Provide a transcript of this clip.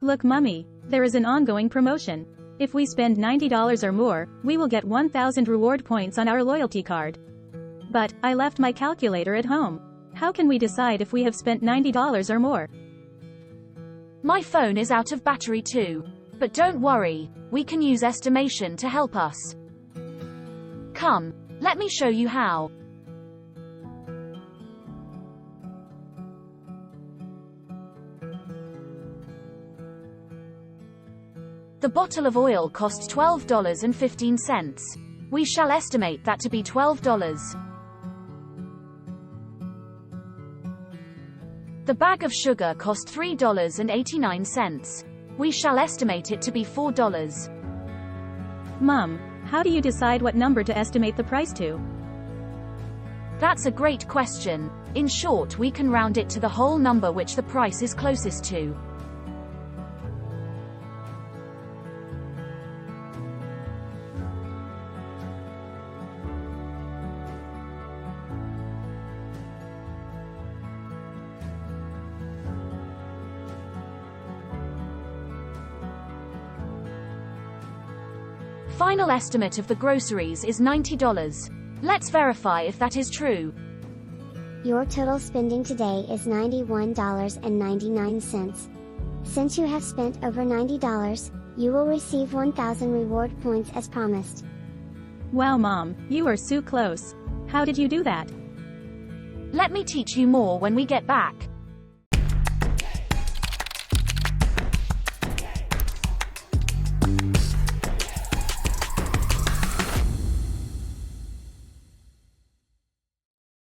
Look, Mummy, there is an ongoing promotion. If we spend $90 or more, we will get 1,000 reward points on our loyalty card. But, I left my calculator at home. How can we decide if we have spent $90 or more? My phone is out of battery too. But don't worry, we can use estimation to help us. Come, let me show you how. The bottle of oil costs $12.15. We shall estimate that to be $12. The bag of sugar cost $3.89. We shall estimate it to be $4. Mom, how do you decide what number to estimate the price to? That's a great question. In short, we can round it to the whole number which the price is closest to. Final estimate of the groceries is $90. Let's verify if that is true. Your total spending today is $91.99. Since you have spent over $90, you will receive 1,000 reward points as promised. Wow, Mom, you are so close. How did you do that? Let me teach you more when we get back.